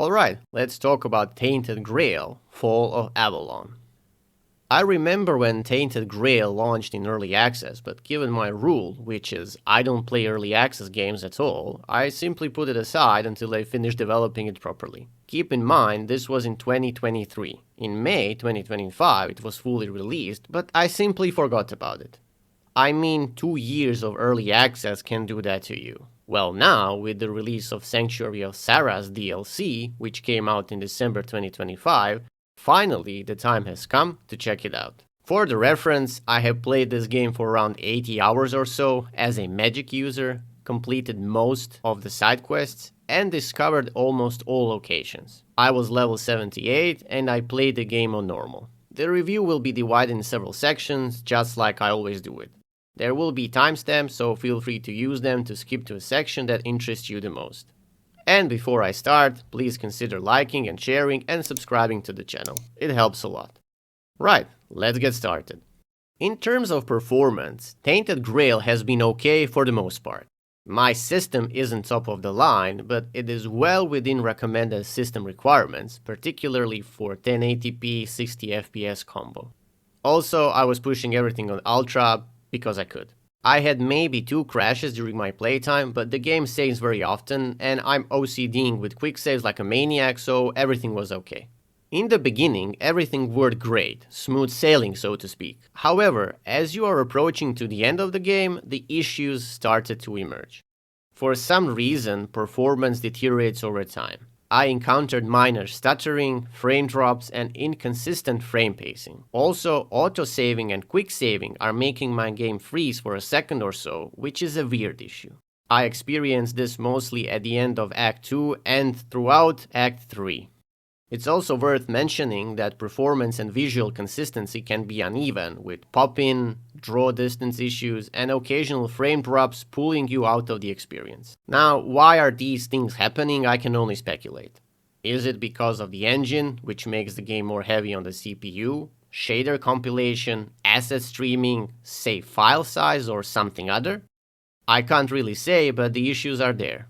Alright, let's talk about Tainted Grail, Fall of Avalon. I remember when Tainted Grail launched in early access, but given my rule, which is I don't play early access games at all, I simply put it aside until I finish developing it properly. Keep in mind, this was in 2023. In May 2025 it was fully released, but I simply forgot about it. I mean, 2 years of early access can do that to you. Well, now, with the release of Sanctuary of Sarah's DLC, which came out in December 2025, finally the time has come to check it out. For the reference, I have played this game for around 80 hours or so as a magic user, completed most of the side quests, and discovered almost all locations. I was level 78 and I played the game on normal. The review will be divided in several sections, just like I always do it. There will be timestamps, so feel free to use them to skip to a section that interests you the most. And before I start, please consider liking and sharing and subscribing to the channel. It helps a lot. Right, let's get started. In terms of performance, Tainted Grail has been okay for the most part. My system isn't top of the line, but it is well within recommended system requirements, particularly for 1080p 60fps combo. Also, I was pushing everything on Ultra because I could. I had maybe 2 crashes during my playtime, but the game saves very often, and I'm OCDing with quick saves like a maniac, so everything was okay. In the beginning, everything worked great, smooth sailing so to speak. However, as you are approaching to the end of the game, the issues started to emerge. For some reason, performance deteriorates over time. I encountered minor stuttering, frame drops, and inconsistent frame pacing. Also, auto-saving and quick-saving are making my game freeze for a second or so, which is a weird issue. I experienced this mostly at the end of Act 2 and throughout Act 3. It's also worth mentioning that performance and visual consistency can be uneven, with pop-in, draw distance issues, and occasional frame drops pulling you out of the experience. Now, why are these things happening? I can only speculate. Is it because of the engine, which makes the game more heavy on the CPU, shader compilation, asset streaming, save file size, or something other? I can't really say, but the issues are there.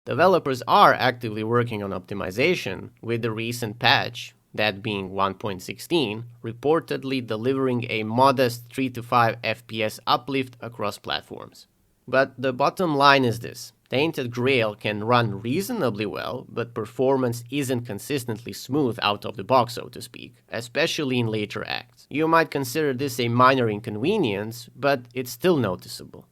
Developers are actively working on optimization, with the recent patch, that being 1.16, reportedly delivering a modest 3 to 5 FPS uplift across platforms. But the bottom line is this: Tainted Grail can run reasonably well, but performance isn't consistently smooth out of the box, so to speak, especially in later acts. You might consider this a minor inconvenience, but it's still noticeable.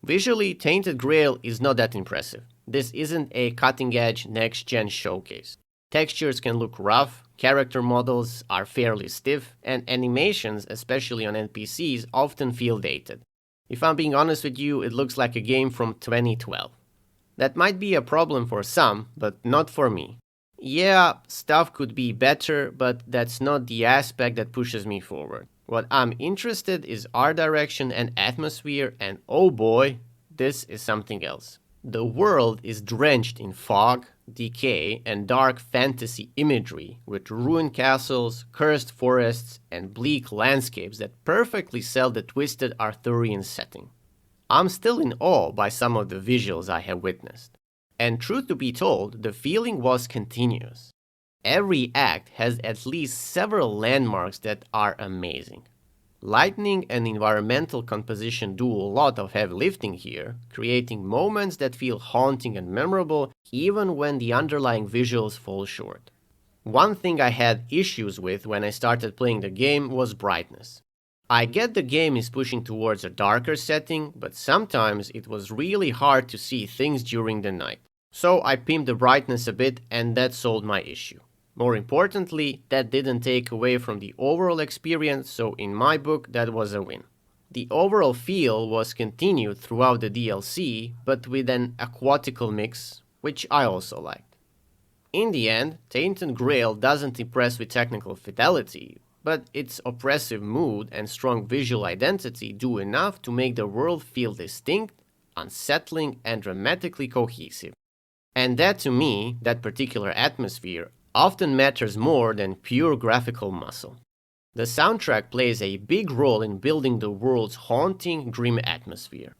Visually, Tainted Grail is not that impressive. This isn't a cutting-edge next-gen showcase. Textures can look rough, character models are fairly stiff, and animations, especially on NPCs, often feel dated. If I'm being honest with you, it looks like a game from 2012. That might be a problem for some, but not for me. Yeah, stuff could be better, but that's not the aspect that pushes me forward. What I'm interested in is art direction and atmosphere, and oh boy, this is something else. The world is drenched in fog, decay, and dark fantasy imagery, with ruined castles, cursed forests, and bleak landscapes that perfectly sell the twisted Arthurian setting. I'm still in awe by some of the visuals I have witnessed. And truth to be told, the feeling was continuous. Every act has at least several landmarks that are amazing. Lighting and environmental composition do a lot of heavy lifting here, creating moments that feel haunting and memorable even when the underlying visuals fall short. One thing I had issues with when I started playing the game was brightness. I get the game is pushing towards a darker setting, but sometimes it was really hard to see things during the night. So I pimped the brightness a bit and that solved my issue. More importantly, that didn't take away from the overall experience, so in my book that was a win. The overall feel was continued throughout the DLC, but with an aquatical mix, which I also liked. In the end, Tainted Grail doesn't impress with technical fidelity, but its oppressive mood and strong visual identity do enough to make the world feel distinct, unsettling, and dramatically cohesive. And that to me, that particular atmosphere, often matters more than pure graphical muscle. The soundtrack plays a big role in building the world's haunting, grim atmosphere.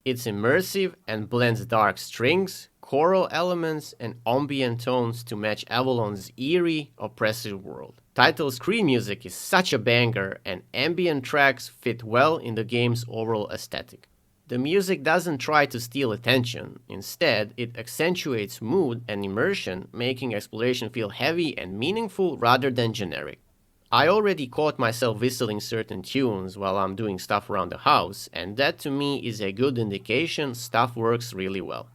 It's immersive and blends dark strings, choral elements and ambient tones to match Avalon's eerie, oppressive world. Title screen music is such a banger, and ambient tracks fit well in the game's overall aesthetic. The music doesn't try to steal attention. Instead, it accentuates mood and immersion, making exploration feel heavy and meaningful rather than generic. I already caught myself whistling certain tunes while I'm doing stuff around the house, and that to me is a good indication stuff works really well.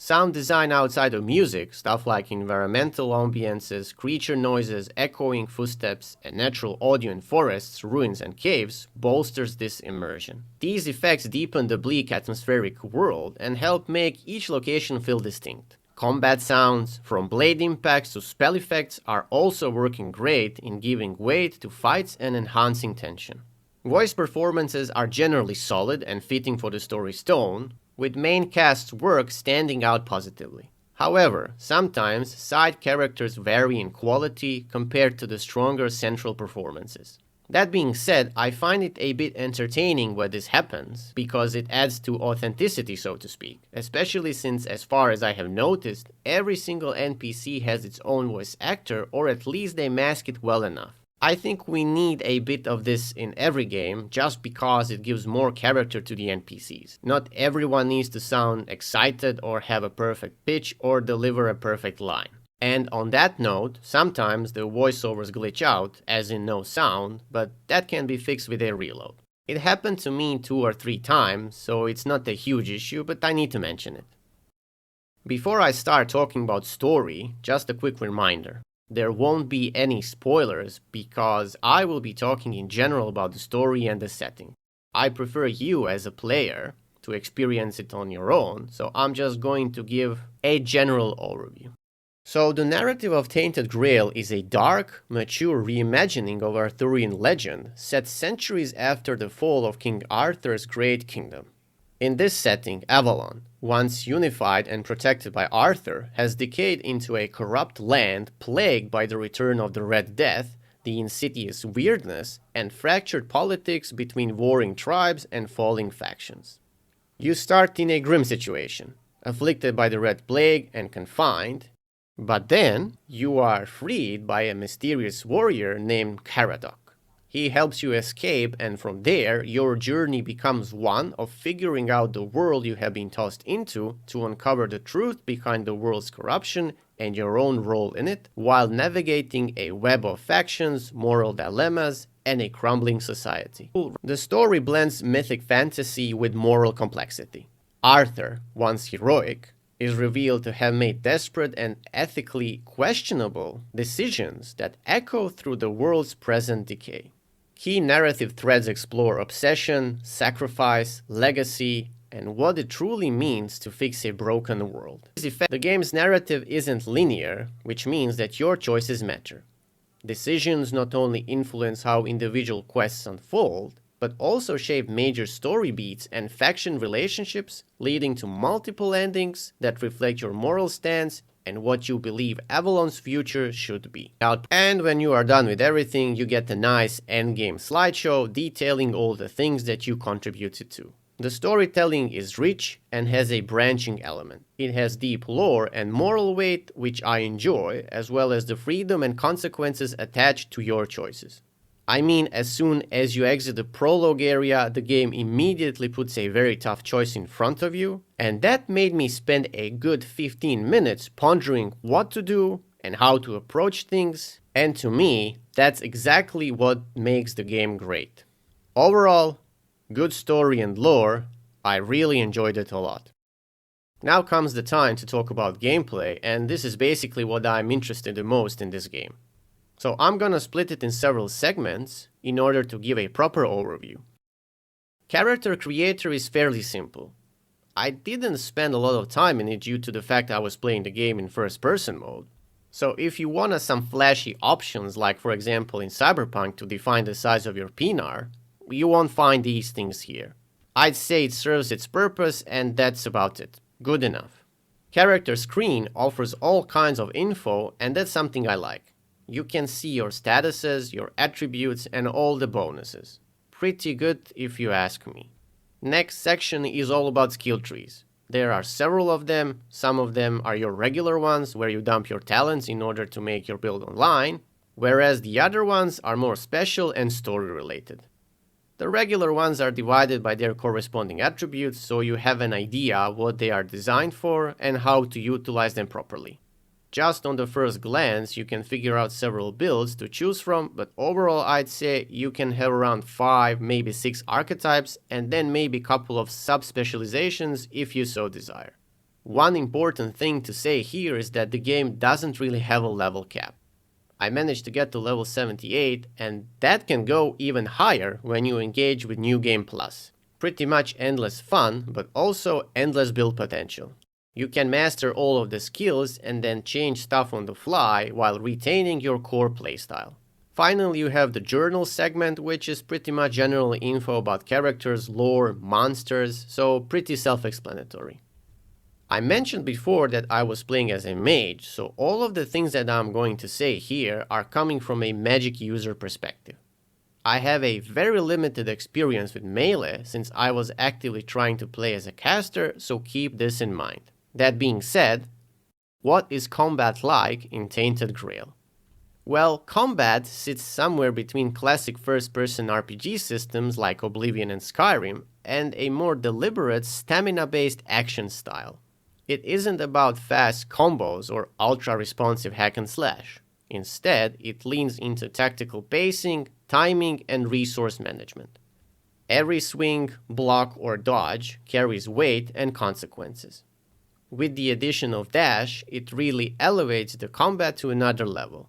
Sound design outside of music, stuff like environmental ambiances, creature noises, echoing footsteps, and natural audio in forests, ruins, and caves, bolsters this immersion. These effects deepen the bleak atmospheric world and help make each location feel distinct. Combat sounds, from blade impacts to spell effects, are also working great in giving weight to fights and enhancing tension. Voice performances are generally solid and fitting for the story's tone, with main cast's work standing out positively. However, sometimes side characters vary in quality compared to the stronger central performances. That being said, I find it a bit entertaining when this happens, because it adds to authenticity, so to speak, especially since, as far as I have noticed, every single NPC has its own voice actor, or at least they mask it well enough. I think we need a bit of this in every game, just because it gives more character to the NPCs. Not everyone needs to sound excited or have a perfect pitch or deliver a perfect line. And on that note, sometimes the voiceovers glitch out, as in no sound, but that can be fixed with a reload. It happened to me 2 or 3 times, so it's not a huge issue, but I need to mention it. Before I start talking about story, just a quick reminder. There won't be any spoilers because I will be talking in general about the story and the setting. I prefer you as a player to experience it on your own, so I'm just going to give a general overview. So the narrative of Tainted Grail is a dark, mature reimagining of Arthurian legend set centuries after the fall of King Arthur's great kingdom. In this setting, Avalon, once unified and protected by Arthur, has decayed into a corrupt land plagued by the return of the Red Death, the insidious weirdness, and fractured politics between warring tribes and falling factions. You start in a grim situation, afflicted by the Red Plague and confined, but then you are freed by a mysterious warrior named Caradoc. He helps you escape, and from there, your journey becomes one of figuring out the world you have been tossed into to uncover the truth behind the world's corruption and your own role in it, while navigating a web of factions, moral dilemmas, and a crumbling society. The story blends mythic fantasy with moral complexity. Arthur, once heroic, is revealed to have made desperate and ethically questionable decisions that echo through the world's present decay. Key narrative threads explore obsession, sacrifice, legacy, and what it truly means to fix a broken world. The game's narrative isn't linear, which means that your choices matter. Decisions not only influence how individual quests unfold, but also shape major story beats and faction relationships, leading to multiple endings that reflect your moral stance and what you believe Avalon's future should be. And when you are done with everything, you get a nice endgame slideshow detailing all the things that you contributed to. The storytelling is rich and has a branching element. It has deep lore and moral weight, which I enjoy, as well as the freedom and consequences attached to your choices. I mean, as soon as you exit the prologue area, the game immediately puts a very tough choice in front of you, and that made me spend a good 15 minutes pondering what to do and how to approach things, and to me, that's exactly what makes the game great. Overall, good story and lore, I really enjoyed it a lot. Now comes the time to talk about gameplay, and this is basically what I'm interested in most in this game. So I'm gonna split it in several segments in order to give a proper overview. Character creator is fairly simple. I didn't spend a lot of time in it due to the fact I was playing the game in first person mode. So if you wanted some flashy options, like for example in Cyberpunk to define the size of your penis, you won't find these things here. I'd say it serves its purpose and that's about it. Good enough. Character screen offers all kinds of info and that's something I like. You can see your statuses, your attributes, and all the bonuses. Pretty good if you ask me. Next section is all about skill trees. There are several of them. Some of them are your regular ones where you dump your talents in order to make your build online, whereas the other ones are more special and story related. The regular ones are divided by their corresponding attributes, so you have an idea what they are designed for and how to utilize them properly. Just on the first glance, you can figure out several builds to choose from, but overall I'd say you can have around 5, maybe 6 archetypes, and then maybe a couple of sub-specializations if you so desire. One important thing to say here is that the game doesn't really have a level cap. I managed to get to level 78, and that can go even higher when you engage with New Game Plus. Pretty much endless fun, but also endless build potential. You can master all of the skills and then change stuff on the fly while retaining your core playstyle. Finally, you have the journal segment, which is pretty much general info about characters, lore, monsters, so pretty self-explanatory. I mentioned before that I was playing as a mage, so all of the things that I'm going to say here are coming from a magic user perspective. I have a very limited experience with melee since I was actively trying to play as a caster, so keep this in mind. That being said, what is combat like in Tainted Grail? Well, combat sits somewhere between classic first-person RPG systems like Oblivion and Skyrim and a more deliberate stamina-based action style. It isn't about fast combos or ultra-responsive hack and slash. Instead, it leans into tactical pacing, timing, and resource management. Every swing, block, or dodge carries weight and consequences. With the addition of dash, it really elevates the combat to another level.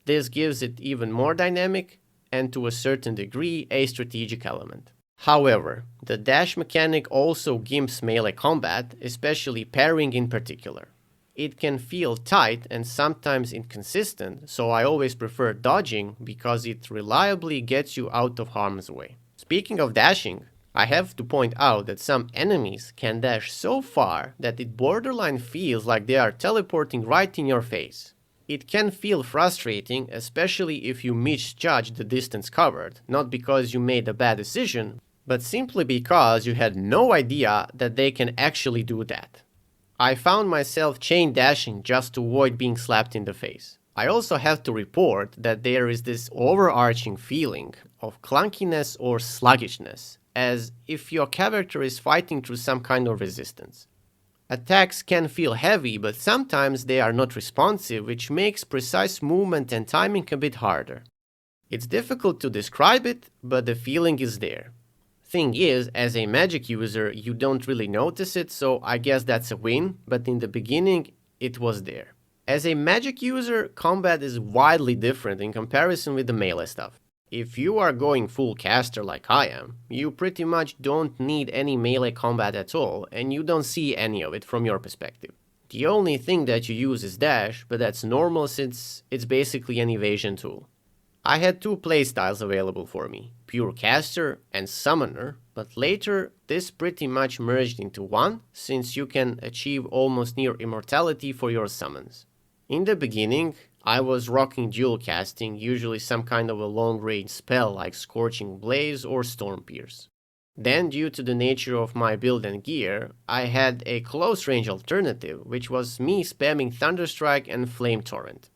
This gives it even more dynamic and to a certain degree a strategic element. However, the dash mechanic also gimps melee combat, especially parrying in particular. It can feel tight and sometimes inconsistent, so I always prefer dodging because it reliably gets you out of harm's way. Speaking of dashing, I have to point out that some enemies can dash so far that it borderline feels like they are teleporting right in your face. It can feel frustrating, especially if you misjudge the distance covered, not because you made a bad decision, but simply because you had no idea that they can actually do that. I found myself chain dashing just to avoid being slapped in the face. I also have to report that there is this overarching feeling of clunkiness or sluggishness, as if your character is fighting through some kind of resistance. Attacks can feel heavy, but sometimes they are not responsive, which makes precise movement and timing a bit harder. It's difficult to describe it, but the feeling is there. Thing is, as a magic user, you don't really notice it, so I guess that's a win, but in the beginning, it was there. As a magic user, combat is wildly different in comparison with the melee stuff. If you are going full caster like I am, you pretty much don't need any melee combat at all, and you don't see any of it from your perspective. The only thing that you use is dash, but that's normal since it's basically an evasion tool. I had 2 playstyles available for me, pure caster and summoner, but later this pretty much merged into one, since you can achieve almost near immortality for your summons. In the beginning, I was rocking dual casting, usually some kind of a long-range spell like Scorching Blaze or Storm Pierce. Then, due to the nature of my build and gear, I had a close-range alternative, which was me spamming Thunderstrike and Flame Torrent.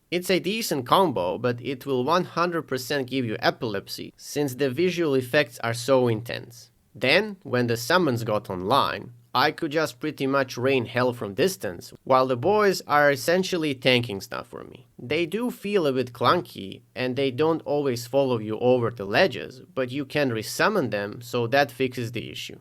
It's a decent combo, but it will 100% give you epilepsy, since the visual effects are so intense. Then, when the summons got online, I could just pretty much rain hell from distance, while the boys are essentially tanking stuff for me. They do feel a bit clunky, and they don't always follow you over the ledges, but you can resummon them, so that fixes the issue.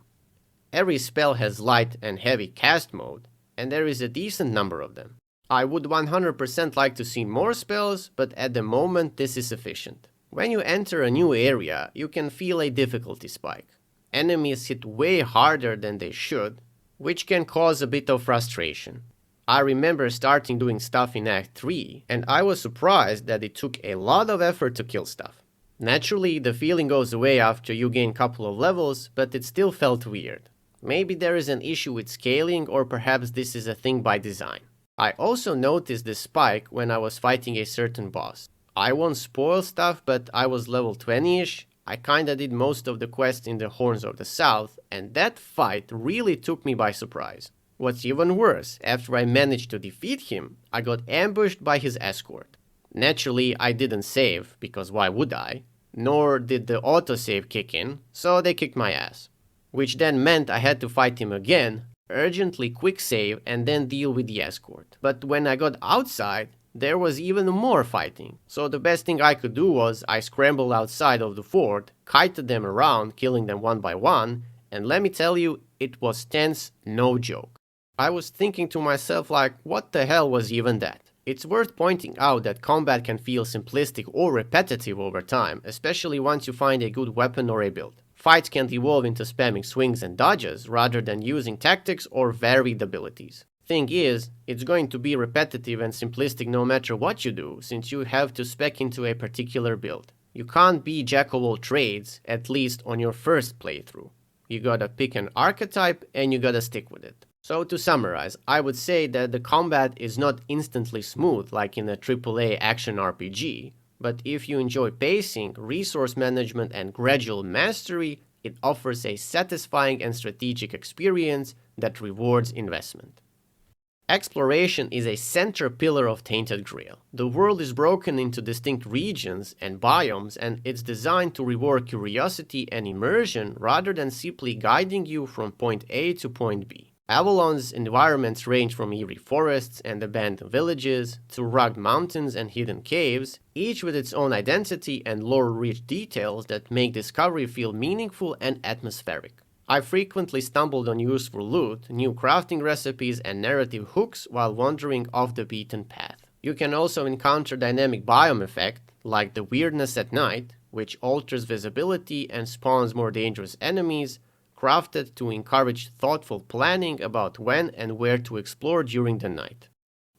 Every spell has light and heavy cast mode, and there is a decent number of them. I would 100% like to see more spells, but at the moment this is sufficient. When you enter a new area, you can feel a difficulty spike. Enemies hit way harder than they should, which can cause a bit of frustration. I remember starting doing stuff in Act 3, and I was surprised that it took a lot of effort to kill stuff. Naturally, the feeling goes away after you gain a couple of levels, but it still felt weird. Maybe there is an issue with scaling, or perhaps this is a thing by design. I also noticed this spike when I was fighting a certain boss. I won't spoil stuff, but I was level 20ish, I kinda did most of the quests in the Horns of the South, and that fight really took me by surprise. What's even worse, after I managed to defeat him, I got ambushed by his escort. Naturally, I didn't save, because why would I? Nor did the autosave kick in, so they kicked my ass. Which then meant I had to fight him again, urgently quick save, and then deal with the escort. But when I got outside, there was even more fighting. So the best thing I could do was I scrambled outside of the fort, kited them around, killing them one by one, and let me tell you, it was tense, no joke. I was thinking to myself like, what the hell was even that? It's worth pointing out that combat can feel simplistic or repetitive over time, especially once you find a good weapon or a build. Fights can devolve into spamming swings and dodges rather than using tactics or varied abilities. Thing is, it's going to be repetitive and simplistic no matter what you do, since you have to spec into a particular build. You can't be jack of all trades, at least on your first playthrough. You gotta pick an archetype and you gotta stick with it. So to summarize, I would say that the combat is not instantly smooth like in a AAA action RPG, but if you enjoy pacing, resource management, and gradual mastery, it offers a satisfying and strategic experience that rewards investment. Exploration is a center pillar of Tainted Grail. The world is broken into distinct regions and biomes, and it's designed to reward curiosity and immersion rather than simply guiding you from point A to point B. Avalon's environments range from eerie forests and abandoned villages to rugged mountains and hidden caves, each with its own identity and lore-rich details that make discovery feel meaningful and atmospheric. I frequently stumbled on useful loot, new crafting recipes, and narrative hooks while wandering off the beaten path. You can also encounter dynamic biome effect, like the weirdness at night, which alters visibility and spawns more dangerous enemies, crafted to encourage thoughtful planning about when and where to explore during the night.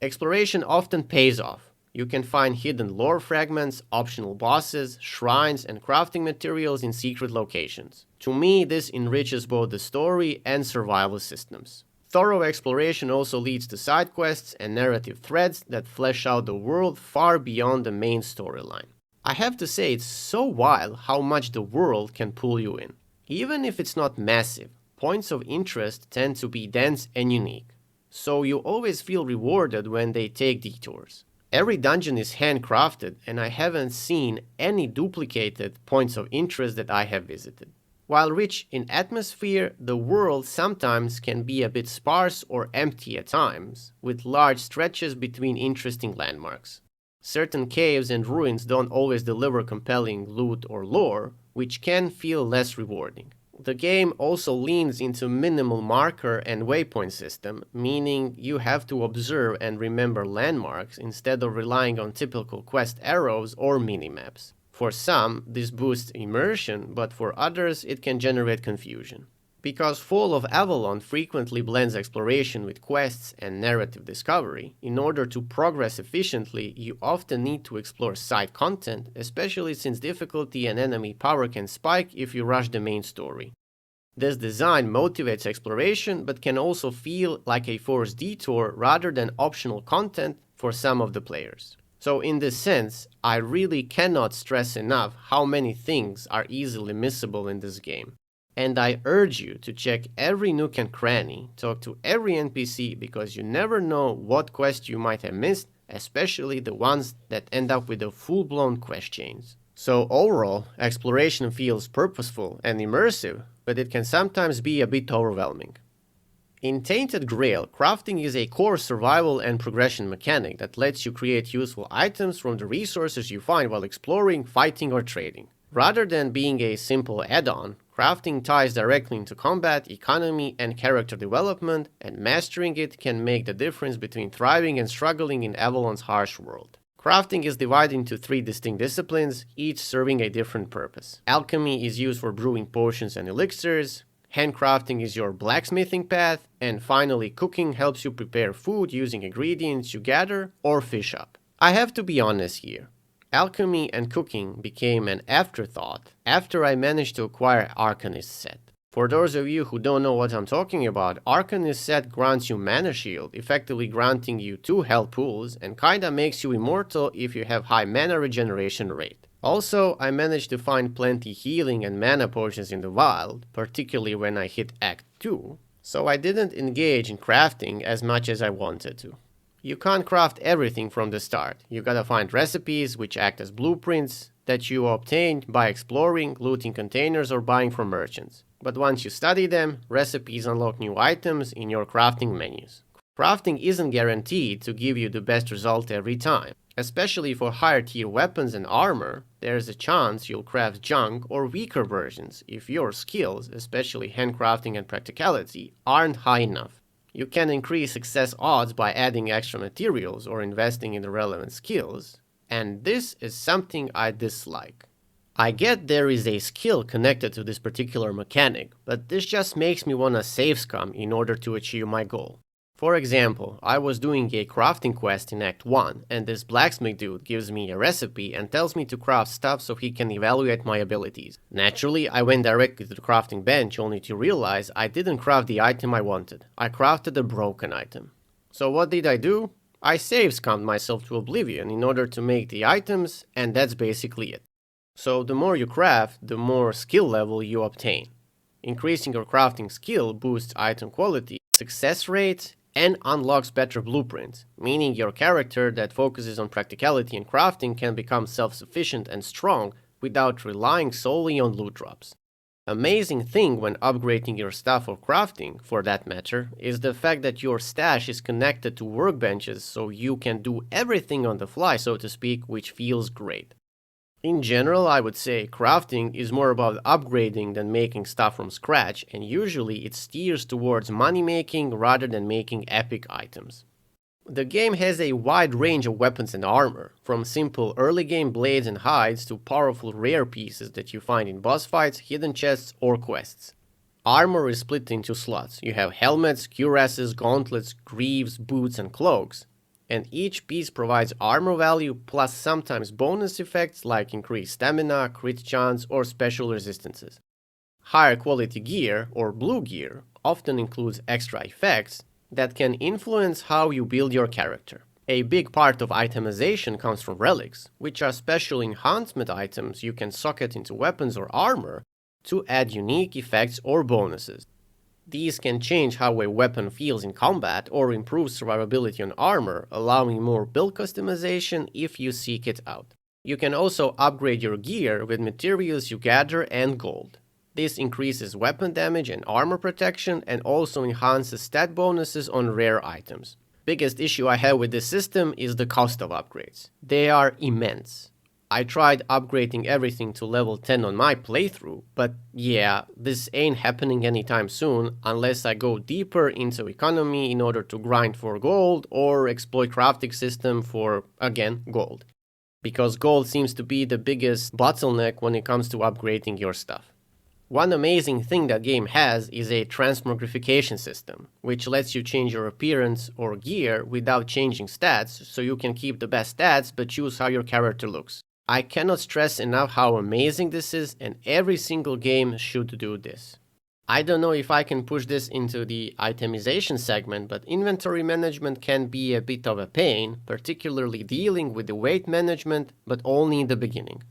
Exploration often pays off. You can find hidden lore fragments, optional bosses, shrines, and crafting materials in secret locations. To me, this enriches both the story and survival systems. Thorough exploration also leads to side quests and narrative threads that flesh out the world far beyond the main storyline. I have to say, it's so wild how much the world can pull you in. Even if it's not massive, points of interest tend to be dense and unique, so you always feel rewarded when they take detours. Every dungeon is handcrafted, and I haven't seen any duplicated points of interest that I have visited. While rich in atmosphere, the world sometimes can be a bit sparse or empty at times, with large stretches between interesting landmarks. Certain caves and ruins don't always deliver compelling loot or lore, which can feel less rewarding. The game also leans into minimal marker and waypoint system, meaning you have to observe and remember landmarks instead of relying on typical quest arrows or minimaps. For some, this boosts immersion, but for others it can generate confusion. Because Fall of Avalon frequently blends exploration with quests and narrative discovery, in order to progress efficiently, you often need to explore side content, especially since difficulty and enemy power can spike if you rush the main story. This design motivates exploration, but can also feel like a forced detour rather than optional content for some of the players. So in this sense, I really cannot stress enough how many things are easily missable in this game. And I urge you to check every nook and cranny, talk to every NPC, because you never know what quest you might have missed, especially the ones that end up with a full-blown quest chains. So overall, exploration feels purposeful and immersive, but it can sometimes be a bit overwhelming. In Tainted Grail, crafting is a core survival and progression mechanic that lets you create useful items from the resources you find while exploring, fighting, or trading. Rather than being a simple add-on, crafting ties directly into combat, economy, and character development, and mastering it can make the difference between thriving and struggling in Avalon's harsh world. Crafting is divided into 3 distinct disciplines, each serving a different purpose. Alchemy is used for brewing potions and elixirs, handcrafting is your blacksmithing path, and finally cooking helps you prepare food using ingredients you gather or fish up. I have to be honest here. Alchemy and cooking became an afterthought after I managed to acquire Arcanist set. For those of you who don't know what I'm talking about, Arcanist set grants you mana shield, effectively granting you 2 health pools, and kinda makes you immortal if you have high mana regeneration rate. Also, I managed to find plenty healing and mana potions in the wild, particularly when I hit Act 2, so I didn't engage in crafting as much as I wanted to. You can't craft everything from the start. You gotta find recipes which act as blueprints that you obtain by exploring, looting containers, or buying from merchants. But once you study them, recipes unlock new items in your crafting menus. Crafting isn't guaranteed to give you the best result every time. Especially for higher tier weapons and armor, there's a chance you'll craft junk or weaker versions if your skills, especially handcrafting and practicality, aren't high enough. You can increase success odds by adding extra materials or investing in the relevant skills, and this is something I dislike. I get there is a skill connected to this particular mechanic, but this just makes me wanna save scum in order to achieve my goal. For example, I was doing a crafting quest in Act 1, and this blacksmith dude gives me a recipe and tells me to craft stuff so he can evaluate my abilities. Naturally, I went directly to the crafting bench only to realize I didn't craft the item I wanted. I crafted a broken item. So what did I do? I save scummed myself to oblivion in order to make the items, and that's basically it. So the more you craft, the more skill level you obtain. Increasing your crafting skill boosts item quality, success rate, and unlocks better blueprints, meaning your character that focuses on practicality and crafting can become self-sufficient and strong without relying solely on loot drops. Amazing thing when upgrading your stuff or crafting, for that matter, is the fact that your stash is connected to workbenches so you can do everything on the fly, so to speak, which feels great. In general, I would say crafting is more about upgrading than making stuff from scratch, and usually it steers towards money making rather than making epic items. The game has a wide range of weapons and armor, from simple early game blades and hides to powerful rare pieces that you find in boss fights, hidden chests, or quests. Armor is split into slots. You have helmets, cuirasses, gauntlets, greaves, boots, and cloaks. And each piece provides armor value plus sometimes bonus effects like increased stamina, crit chance, or special resistances. Higher quality gear, or blue gear, often includes extra effects that can influence how you build your character. A big part of itemization comes from relics, which are special enhancement items you can socket into weapons or armor to add unique effects or bonuses. These can change how a weapon feels in combat or improve survivability on armor, allowing more build customization if you seek it out. You can also upgrade your gear with materials you gather and gold. This increases weapon damage and armor protection and also enhances stat bonuses on rare items. Biggest issue I have with this system is the cost of upgrades. They are immense. I tried upgrading everything to level 10 on my playthrough, but yeah, this ain't happening anytime soon unless I go deeper into economy in order to grind for gold or exploit crafting system for, again, gold. Because gold seems to be the biggest bottleneck when it comes to upgrading your stuff. One amazing thing that game has is a transmogrification system, which lets you change your appearance or gear without changing stats, so you can keep the best stats but choose how your character looks. I cannot stress enough how amazing this is, and every single game should do this. I don't know if I can push this into the itemization segment, but inventory management can be a bit of a pain, particularly dealing with the weight management, but only in the beginning.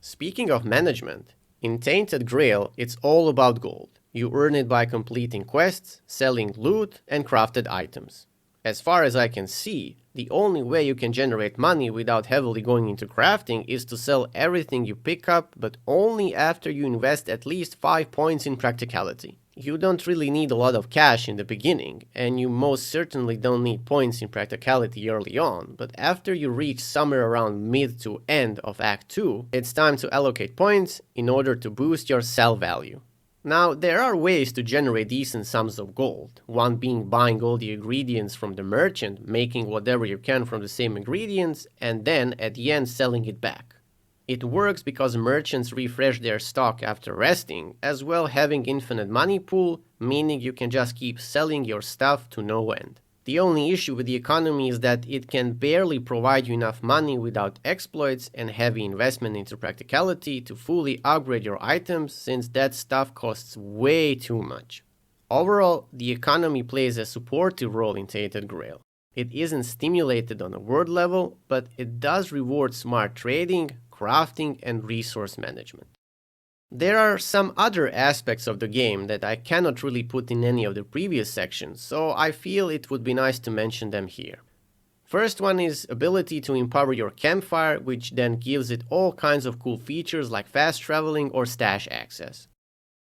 Speaking of management, in Tainted Grail, it's all about gold. You earn it by completing quests, selling loot, and crafted items. As far as I can see, the only way you can generate money without heavily going into crafting is to sell everything you pick up, but only after you invest at least 5 points in practicality. You don't really need a lot of cash in the beginning, and you most certainly don't need points in practicality early on, but after you reach somewhere around mid to end of Act 2, it's time to allocate points in order to boost your sell value. Now, there are ways to generate decent sums of gold, one being buying all the ingredients from the merchant, making whatever you can from the same ingredients, and then at the end selling it back. It works because merchants refresh their stock after resting, as well having infinite money pool, meaning you can just keep selling your stuff to no end. The only issue with the economy is that it can barely provide you enough money without exploits and heavy investment into practicality to fully upgrade your items, since that stuff costs way too much. Overall, the economy plays a supportive role in Tainted Grail. It isn't stimulated on a world level, but it does reward smart trading, crafting and resource management. There are some other aspects of the game that I cannot really put in any of the previous sections, so I feel it would be nice to mention them here. First one is ability to empower your campfire, which then gives it all kinds of cool features like fast traveling or stash access.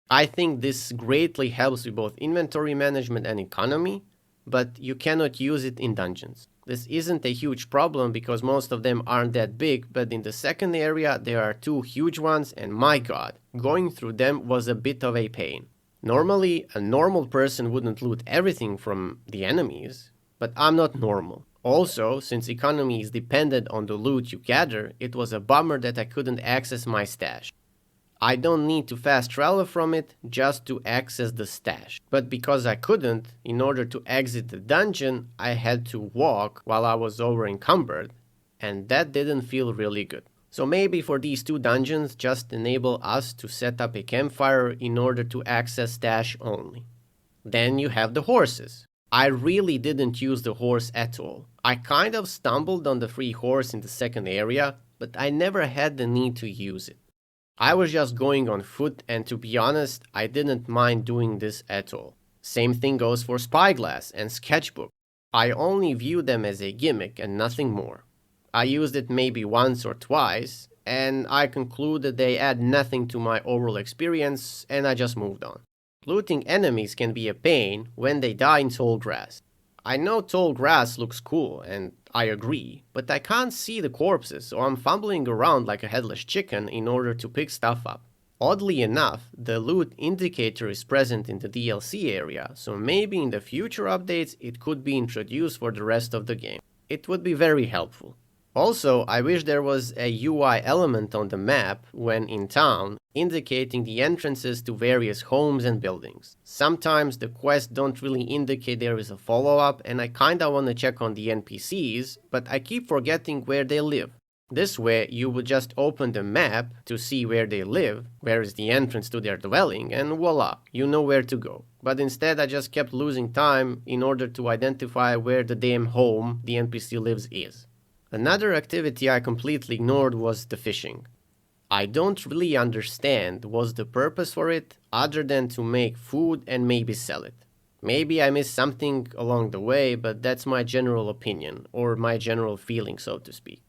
I think this greatly helps with both inventory management and economy, but you cannot use it in dungeons. This isn't a huge problem because most of them aren't that big, but in the second area there are two huge ones and my god, going through them was a bit of a pain. Normally, a normal person wouldn't loot everything from the enemies, but I'm not normal. Also, since economy is dependent on the loot you gather, it was a bummer that I couldn't access my stash. I don't need to fast travel from it just to access the stash. But because I couldn't, in order to exit the dungeon, I had to walk while I was over encumbered, and that didn't feel really good. So maybe for these two dungeons, just enable us to set up a campfire in order to access stash only. Then you have the horses. I really didn't use the horse at all. I kind of stumbled on the free horse in the second area, but I never had the need to use it. I was just going on foot, and to be honest, I didn't mind doing this at all. Same thing goes for Spyglass and Sketchbook. I only view them as a gimmick and nothing more. I used it maybe once or twice, and I concluded they add nothing to my overall experience, and I just moved on. Looting enemies can be a pain when they die in tall grass. I know tall grass looks cool, and I agree, but I can't see the corpses, so I'm fumbling around like a headless chicken in order to pick stuff up. Oddly enough, the loot indicator is present in the DLC area, so maybe in the future updates it could be introduced for the rest of the game. It would be very helpful. Also, I wish there was a UI element on the map when in town, indicating the entrances to various homes and buildings. Sometimes the quests don't really indicate there is a follow-up, and I kinda wanna check on the NPCs, but I keep forgetting where they live. This way, you would just open the map to see where they live, where is the entrance to their dwelling, and voila, you know where to go. But instead I just kept losing time in order to identify where the damn home the NPC lives is. Another activity I completely ignored was the fishing. I don't really understand what's the purpose for it other than to make food and maybe sell it. Maybe I missed something along the way, but that's my general opinion, or my general feeling, so to speak.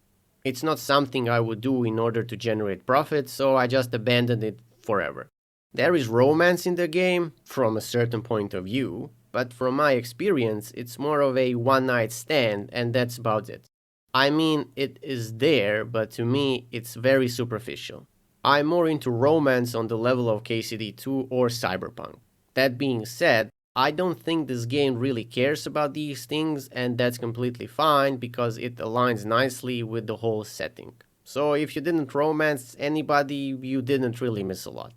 It's not something I would do in order to generate profit, so I just abandoned it forever. There is romance in the game, from a certain point of view, but from my experience, it's more of a one-night stand, and that's about it. I mean, it is there, but to me, it's very superficial. I'm more into romance on the level of KCD2 or Cyberpunk. That being said, I don't think this game really cares about these things, and that's completely fine because it aligns nicely with the whole setting. So if you didn't romance anybody, you didn't really miss a lot.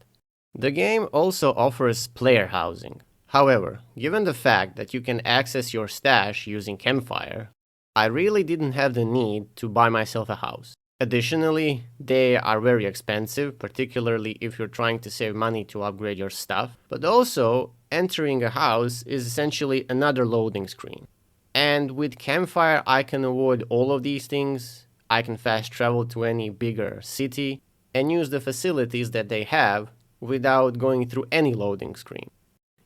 The game also offers player housing. However, given the fact that you can access your stash using Campfire, I really didn't have the need to buy myself a house. Additionally, they are very expensive, particularly if you're trying to save money to upgrade your stuff. But also, entering a house is essentially another loading screen. And with Campfire, I can avoid all of these things. I can fast travel to any bigger city and use the facilities that they have without going through any loading screen.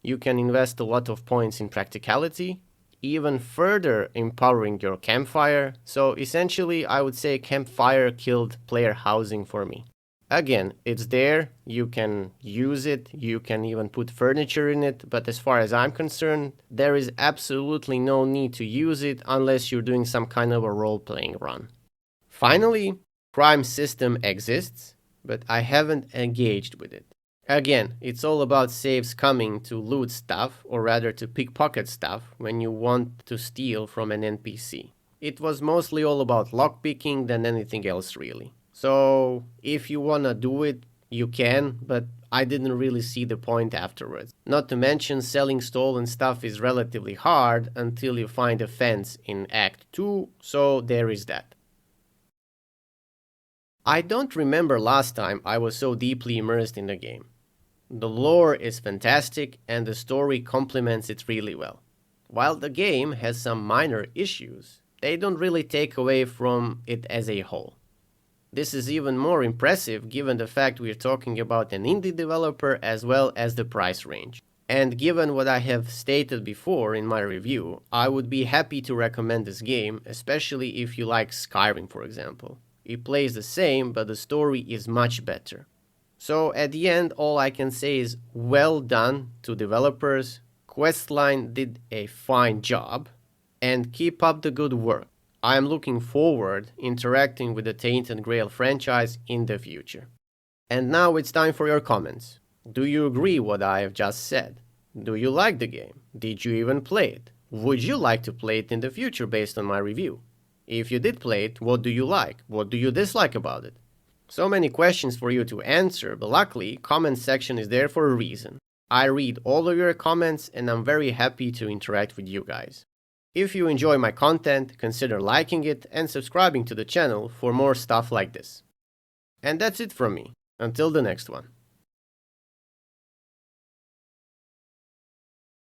You can invest a lot of points in practicality, even further empowering your Campfire, so essentially I would say Campfire killed player housing for me. Again, it's there, you can use it, you can even put furniture in it, but as far as I'm concerned, there is absolutely no need to use it unless you're doing some kind of a role-playing run. Finally, crime system exists, but I haven't engaged with it. Again, it's all about saves coming to loot stuff, or rather to pickpocket stuff when you want to steal from an NPC. It was mostly all about lockpicking than anything else really. So if you wanna do it, you can, but I didn't really see the point afterwards. Not to mention selling stolen stuff is relatively hard until you find a fence in Act 2, so there is that. I don't remember last time I was so deeply immersed in the game. The lore is fantastic and the story complements it really well. While the game has some minor issues, they don't really take away from it as a whole. This is even more impressive given the fact we're talking about an indie developer as well as the price range. And given what I have stated before in my review, I would be happy to recommend this game, especially if you like Skyrim, for example. It plays the same, but the story is much better. So at the end, all I can say is well done to developers. Questline did a fine job, and keep up the good work. I am looking forward interacting with the Tainted Grail franchise in the future. And now it's time for your comments. Do you agree what I have just said? Do you like the game? Did you even play it? Would you like to play it in the future based on my review? If you did play it, what do you like? What do you dislike about it? So many questions for you to answer, but luckily, comment section is there for a reason. I read all of your comments and I'm very happy to interact with you guys. If you enjoy my content, consider liking it and subscribing to the channel for more stuff like this. And that's it from me. Until the next one.